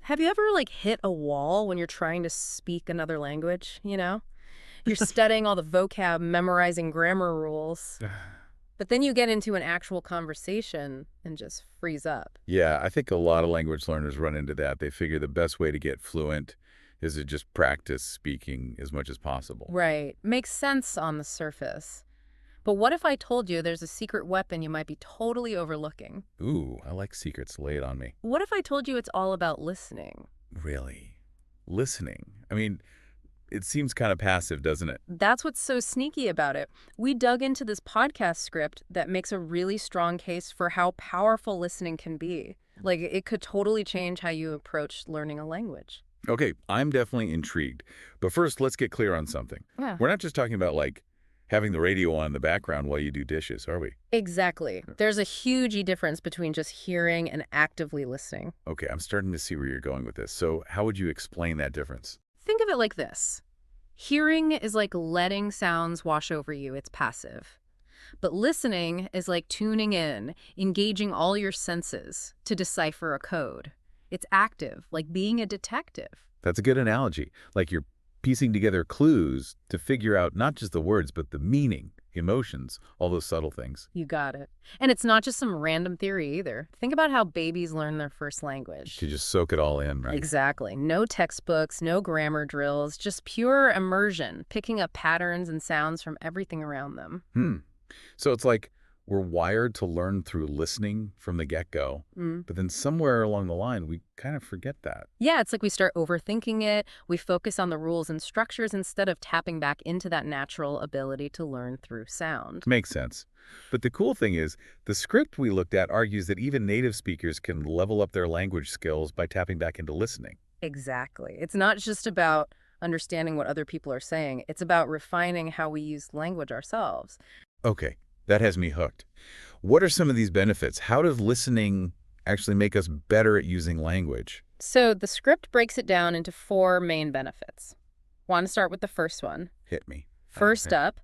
Have you ever, like, hit a wall when you're trying to speak another language, you know? You're studying all the vocab, memorizing grammar rules, but then you get into an actual conversation and just freeze up. Yeah, I think a lot of language learners run into that. They figure the best way to get fluent is to just practice speaking as much as possible. Right. Makes sense on the surface. But what if I told you there's a secret weapon you might be totally overlooking? Ooh, I like secrets. Lay it on me. What if I told you it's all about listening? Really? Listening. I mean, it seems kind of passive, doesn't it? That's what's so sneaky about it. We dug into this podcast script that makes a really strong case for how powerful listening can be. Like, it could totally change how you approach learning a language. Okay, I'm definitely intrigued. But first, let's get clear on something. Yeah. We're not just talking about, like, having the radio on in the background while you do dishes, are we? Exactly. There's a huge difference between just hearing and actively listening. Okay, I'm starting to see where you're going with this. So how would you explain that difference? Think of it like this. Hearing is like letting sounds wash over you. It's passive. But listening is like tuning in, engaging all your senses to decipher a code. It's active, like being a detective. That's a good analogy. Like you're piecing together clues to figure out not just the words, but the meaning, emotions, all those subtle things. You got it. And it's not just some random theory either. Think about how babies learn their first language. To just soak it all in, right? Exactly. No textbooks, no grammar drills, just pure immersion, picking up patterns and sounds from everything around them. So it's like we're wired to learn through listening from the get-go, but then somewhere along the line, we kind of forget that. Yeah, it's like we start overthinking it. We focus on the rules and structures instead of tapping back into that natural ability to learn through sound. Makes sense. But the cool thing is, the script we looked at argues that even native speakers can level up their language skills by tapping back into listening. Exactly. It's not just about understanding what other people are saying. It's about refining how we use language ourselves. Okay, that has me hooked. What are some of these benefits? How does listening actually make us better at using language? So the script breaks it down into 4 main benefits. Want to start with the first one? Hit me. First up,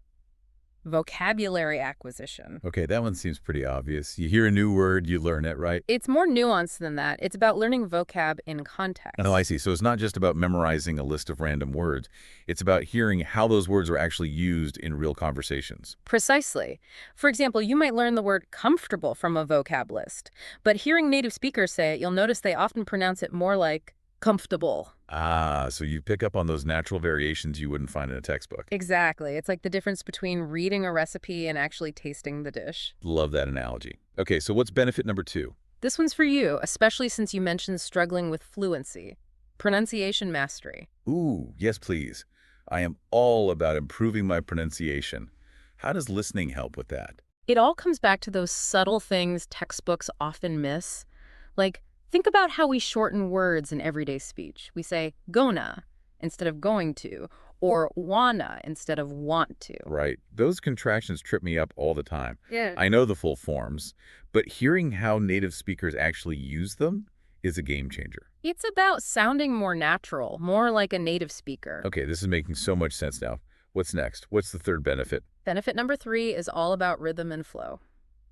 vocabulary acquisition. Okay, that one seems pretty obvious. You hear a new word, you learn it, right? It's more nuanced than that. It's about learning vocab in context. Oh, I see. So it's not just about memorizing a list of random words. It's about hearing how those words are actually used in real conversations. Precisely. For example, you might learn the word comfortable from a vocab list, but hearing native speakers say it, you'll notice they often pronounce it more like comfortable. Ah, so you pick up on those natural variations you wouldn't find in a textbook. Exactly. It's like the difference between reading a recipe and actually tasting the dish. Love that analogy. Okay, so what's benefit number 2? This one's for you, especially since you mentioned struggling with fluency. Pronunciation mastery. Ooh, yes, please. I am all about improving my pronunciation. How does listening help with that? It all comes back to those subtle things textbooks often miss. Like, think about how we shorten words in everyday speech. We say gonna instead of going to, or wanna instead of want to. Right. Those contractions trip me up all the time. Yeah. I know the full forms, but hearing how native speakers actually use them is a game changer. It's about sounding more natural, more like a native speaker. Okay, this is making so much sense now. What's next? What's the third benefit? Benefit number 3 is all about rhythm and flow.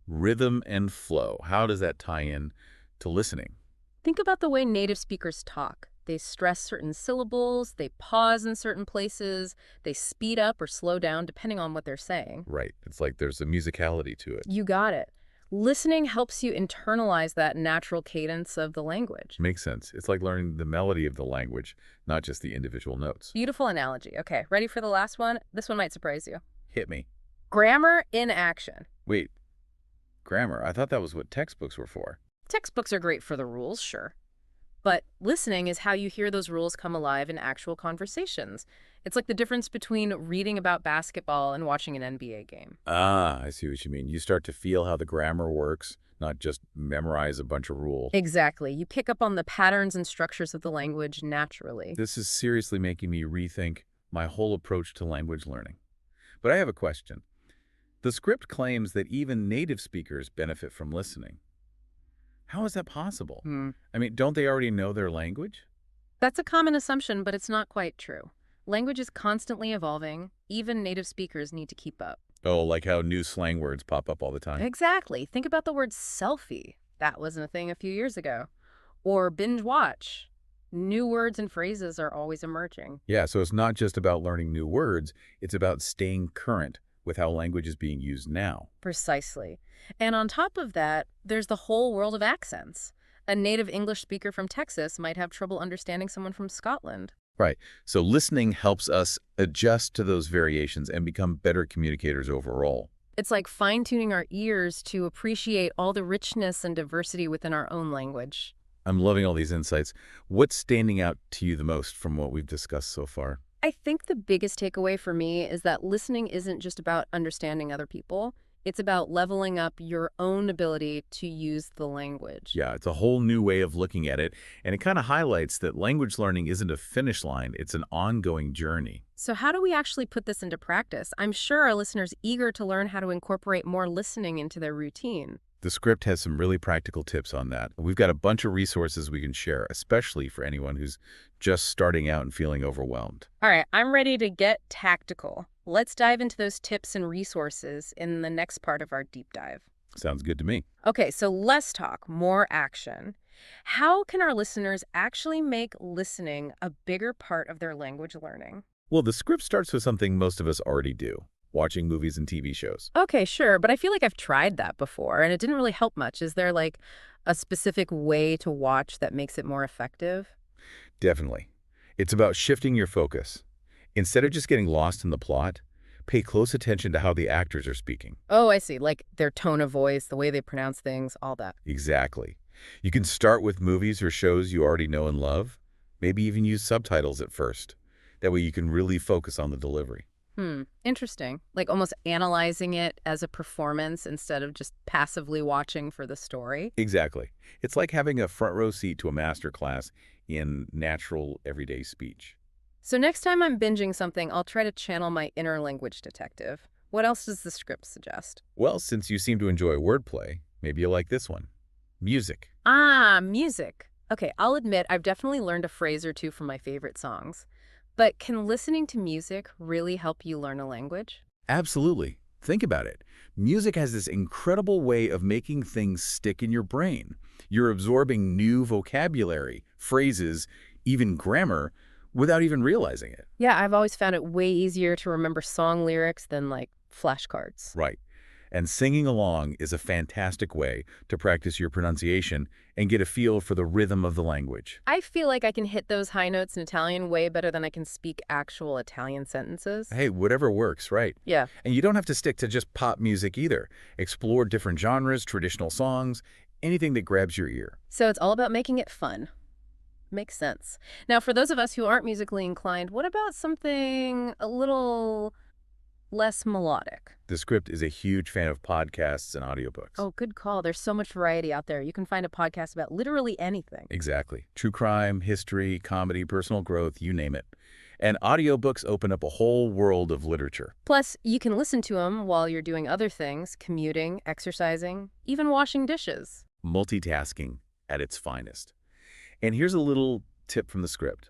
Rhythm and flow. How does that tie in to listening? Think about the way native speakers talk. They stress certain syllables, they pause in certain places, they speed up or slow down depending on what they're saying. Right. It's like there's a musicality to it. You got it. Listening helps you internalize that natural cadence of the language. Makes sense. It's like learning the melody of the language, not just the individual notes. Beautiful analogy. Okay, ready for the last one? This one might surprise you. Hit me. Grammar in action. Wait, grammar. I thought that was what textbooks were for. Textbooks are great for the rules, sure. But listening is how you hear those rules come alive in actual conversations. It's like the difference between reading about basketball and watching an NBA game. Ah, I see what you mean. You start to feel how the grammar works, not just memorize a bunch of rules. Exactly. You pick up on the patterns and structures of the language naturally. This is seriously making me rethink my whole approach to language learning. But I have a question. The script claims that even native speakers benefit from listening. How is that possible? I mean, don't they already know their language? That's a common assumption, but it's not quite true. Language is constantly evolving. Even native speakers need to keep up. Oh, like how new slang words pop up all the time. Exactly. Think about the word selfie. That wasn't a thing a few years ago. Or binge watch. New words and phrases are always emerging. Yeah, so it's not just about learning new words, it's about staying current with how language is being used now. Precisely. And on top of that, there's the whole world of accents. A native English speaker from Texas might have trouble understanding someone from Scotland. Right. So listening helps us adjust to those variations and become better communicators overall. It's like fine-tuning our ears to appreciate all the richness and diversity within our own language. I'm loving all these insights. What's standing out to you the most from what we've discussed so far? I think the biggest takeaway for me is that listening isn't just about understanding other people. It's about leveling up your own ability to use the language. Yeah, it's a whole new way of looking at it, and it kind of highlights that language learning isn't a finish line, it's an ongoing journey. So how do we actually put this into practice? I'm sure our listeners eager to learn how to incorporate more listening into their routine. The script has some really practical tips on that. We've got a bunch of resources we can share, especially for anyone who's just starting out and feeling overwhelmed. All right, I'm ready to get tactical. Let's dive into those tips and resources in the next part of our deep dive. Sounds good to me. Okay, so less talk, more action. How can our listeners actually make listening a bigger part of their language learning? Well, the script starts with something most of us already do, watching movies and TV shows. Okay, sure, but I feel like I've tried that before and it didn't really help much. Is there like a specific way to watch that makes it more effective? Definitely. It's about shifting your focus. Instead of just getting lost in the plot, pay close attention to how the actors are speaking. Oh, I see. Like their tone of voice, the way they pronounce things, all that. Exactly. You can start with movies or shows you already know and love. Maybe even use subtitles at first. That way you can really focus on the delivery. Interesting. Like almost analyzing it as a performance instead of just passively watching for the story. Exactly. It's like having a front row seat to a master class in natural everyday speech. So next time I'm binging something, I'll try to channel my inner language detective. What else does the script suggest? Well, since you seem to enjoy wordplay, maybe you'll like this one. Music. Ah, music. Okay, I'll admit I've definitely learned a phrase or two from my favorite songs. But can listening to music really help you learn a language? Absolutely. Think about it. Music has this incredible way of making things stick in your brain. You're absorbing new vocabulary, phrases, even grammar, without even realizing it. Yeah, I've always found it way easier to remember song lyrics than like flashcards. Right. And singing along is a fantastic way to practice your pronunciation and get a feel for the rhythm of the language. I feel like I can hit those high notes in Italian way better than I can speak actual Italian sentences. Hey, whatever works, right? Yeah. And you don't have to stick to just pop music either. Explore different genres, traditional songs, anything that grabs your ear. So it's all about making it fun. Makes sense. Now, for those of us who aren't musically inclined, what about something a little less melodic? The script is a huge fan of podcasts and audiobooks. Oh, good call. There's so much variety out there. You can find a podcast about literally anything. Exactly. True crime, history, comedy, personal growth, you name it. And audiobooks open up a whole world of literature. Plus, you can listen to them while you're doing other things, commuting, exercising, even washing dishes. Multitasking at its finest. And here's a little tip from the script.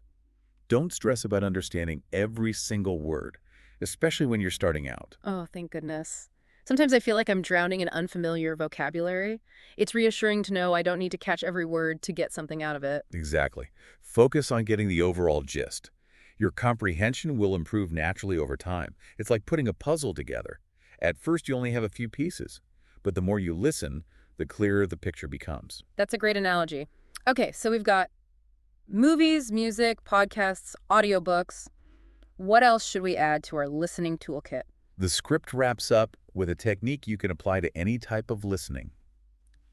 Don't stress about understanding every single word, especially when you're starting out. Oh, thank goodness. Sometimes I feel like I'm drowning in unfamiliar vocabulary. It's reassuring to know I don't need to catch every word to get something out of it. Exactly. Focus on getting the overall gist. Your comprehension will improve naturally over time. It's like putting a puzzle together. At first, you only have a few pieces, but the more you listen, the clearer the picture becomes. That's a great analogy. Okay, so we've got movies, music, podcasts, audiobooks. What else should we add to our listening toolkit? The script wraps up with a technique you can apply to any type of listening.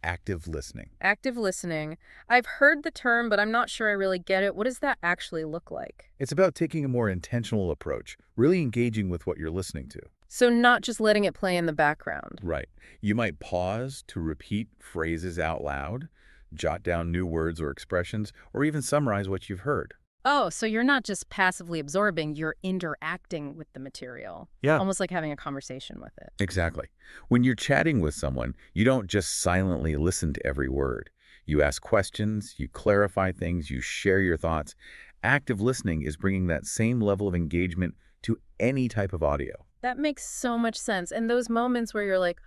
Active listening. Active listening. I've heard the term, but I'm not sure I really get it. What does that actually look like? It's about taking a more intentional approach, really engaging with what you're listening to. So not just letting it play in the background. Right. You might pause to repeat phrases out loud, jot down new words or expressions, or even summarize what you've heard. Oh, so you're not just passively absorbing, you're interacting with the material. Yeah. Almost like having a conversation with it. Exactly. When you're chatting with someone, you don't just silently listen to every word. You ask questions, you clarify things, you share your thoughts. Active listening is bringing that same level of engagement to any type of audio. That makes so much sense. And those moments where you're like,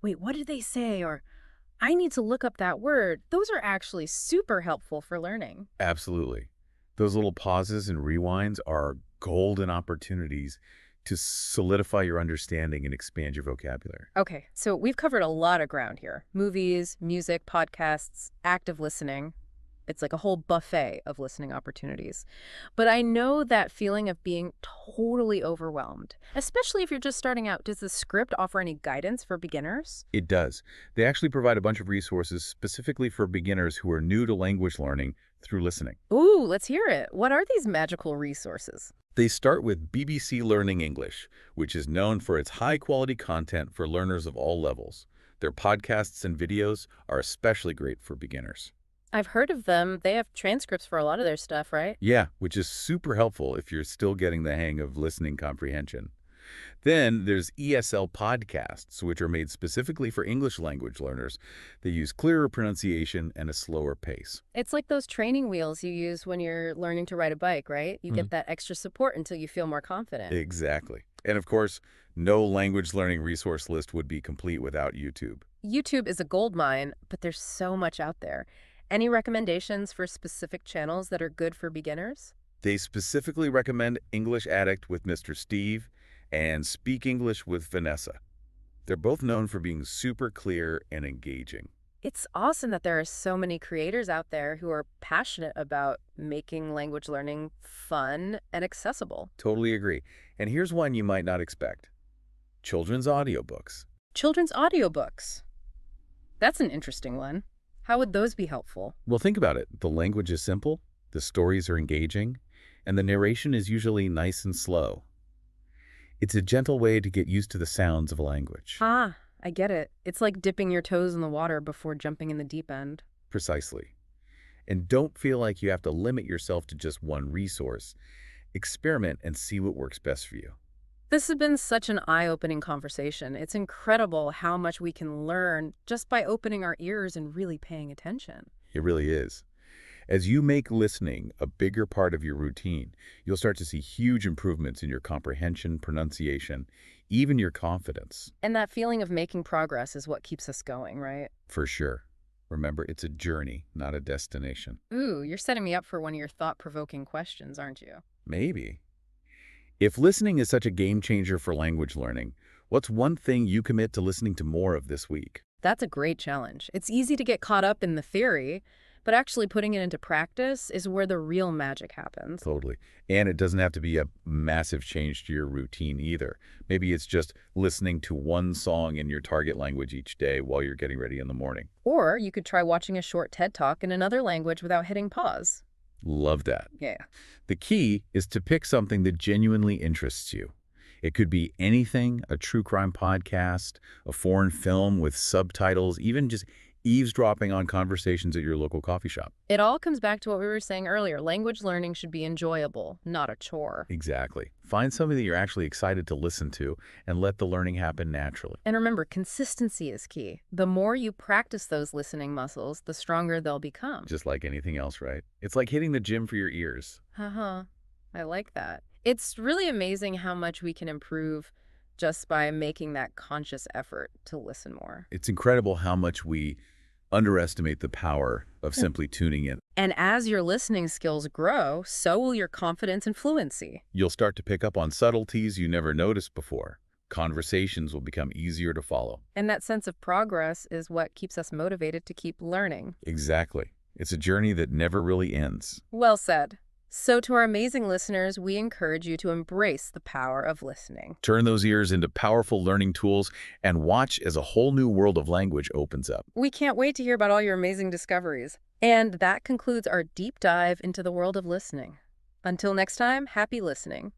wait, what did they say? Or I need to look up that word. Those are actually super helpful for learning. Absolutely. Those little pauses and rewinds are golden opportunities to solidify your understanding and expand your vocabulary. Okay, so we've covered a lot of ground here. Movies, music, podcasts, active listening. It's like a whole buffet of listening opportunities. But I know that feeling of being totally overwhelmed, especially if you're just starting out. Does the script offer any guidance for beginners? It does. They actually provide a bunch of resources specifically for beginners who are new to language learning through listening. Ooh, let's hear it. What are these magical resources? They start with BBC Learning English, which is known for its high-quality content for learners of all levels. Their podcasts and videos are especially great for beginners. I've heard of them. They have transcripts for a lot of their stuff, right? Yeah, which is super helpful if you're still getting the hang of listening comprehension. Then there's ESL podcasts, which are made specifically for English language learners. They use clearer pronunciation and a slower pace. It's like those training wheels you use when you're learning to ride a bike, right? You Mhm. get that extra support until you feel more confident. Exactly. And of course, no language learning resource list would be complete without YouTube. YouTube is a gold mine, but there's so much out there. Any recommendations for specific channels that are good for beginners? They specifically recommend English Addict with Mr. Steve and Speak English with Vanessa. They're both known for being super clear and engaging. It's awesome that there are so many creators out there who are passionate about making language learning fun and accessible. Totally agree. And here's one you might not expect. Children's audiobooks. Children's audiobooks. That's an interesting one. How would those be helpful? Well, think about it. The language is simple, the stories are engaging, and the narration is usually nice and slow. It's a gentle way to get used to the sounds of a language. Ah, I get it. It's like dipping your toes in the water before jumping in the deep end. Precisely. And don't feel like you have to limit yourself to just one resource. Experiment and see what works best for you. This has been such an eye-opening conversation. It's incredible how much we can learn just by opening our ears and really paying attention. It really is. As you make listening a bigger part of your routine, you'll start to see huge improvements in your comprehension, pronunciation, even your confidence. And that feeling of making progress is what keeps us going, right? For sure. Remember, it's a journey, not a destination. Ooh, you're setting me up for one of your thought-provoking questions, aren't you? Maybe. If listening is such a game changer for language learning, what's one thing you commit to listening to more of this week? That's a great challenge. It's easy to get caught up in the theory, but actually putting it into practice is where the real magic happens. Totally. And it doesn't have to be a massive change to your routine either. Maybe it's just listening to one song in your target language each day while you're getting ready in the morning. Or you could try watching a short TED Talk in another language without hitting pause. Love that. Yeah. The key is to pick something that genuinely interests you. It could be anything, a true crime podcast, a foreign film with subtitles, even just eavesdropping on conversations at your local coffee shop. It all comes back to what we were saying earlier. Language learning should be enjoyable, not a chore. Exactly. Find something that you're actually excited to listen to and let the learning happen naturally. And remember, consistency is key. The more you practice those listening muscles, the stronger they'll become. Just like anything else, right? It's like hitting the gym for your ears. Haha, I like that. It's really amazing how much we can improve just by making that conscious effort to listen more. It's incredible how much we underestimate the power of simply tuning in. And as your listening skills grow, so will your confidence and fluency. You'll start to pick up on subtleties you never noticed before. Conversations will become easier to follow. And that sense of progress is what keeps us motivated to keep learning. Exactly. It's a journey that never really ends. Well said. So to our amazing listeners, we encourage you to embrace the power of listening. Turn those ears into powerful learning tools and watch as a whole new world of language opens up. We can't wait to hear about all your amazing discoveries. And that concludes our deep dive into the world of listening. Until next time, happy listening.